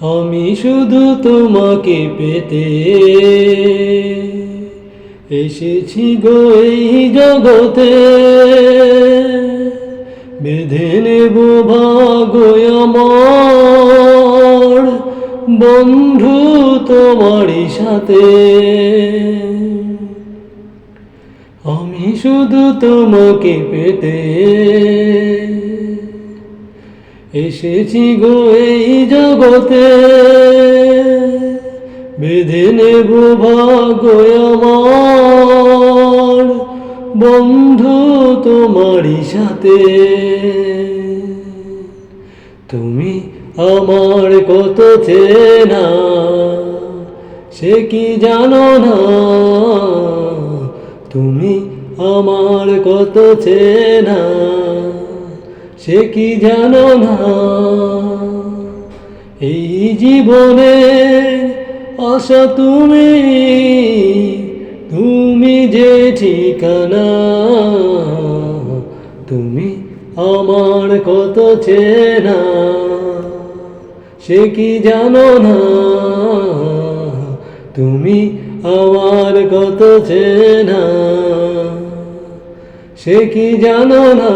আমি শুধু তোমাকে পেতে এসেছি গো এই জগতে, বেঁধে নেব ভাগ্য আমার বন্ধু তোমারই সাথে। আমি শুধু তোমাকে পেতে এসেছি গো এই জগতে, বেঁধে নেব ভাগ্য আমার বন্ধু তোমারই সাথে। তুমি আমার কত চেনা সে কি জানো না, তুমি আমার কত চেনা সে কি জানো না। এই জীবনে আশা তুমি, তুমি যে ঠিকানা, তুমি আমার কত চেনা সে কি জানো না, তুমি আমার কত চেনা সে কি জানো না।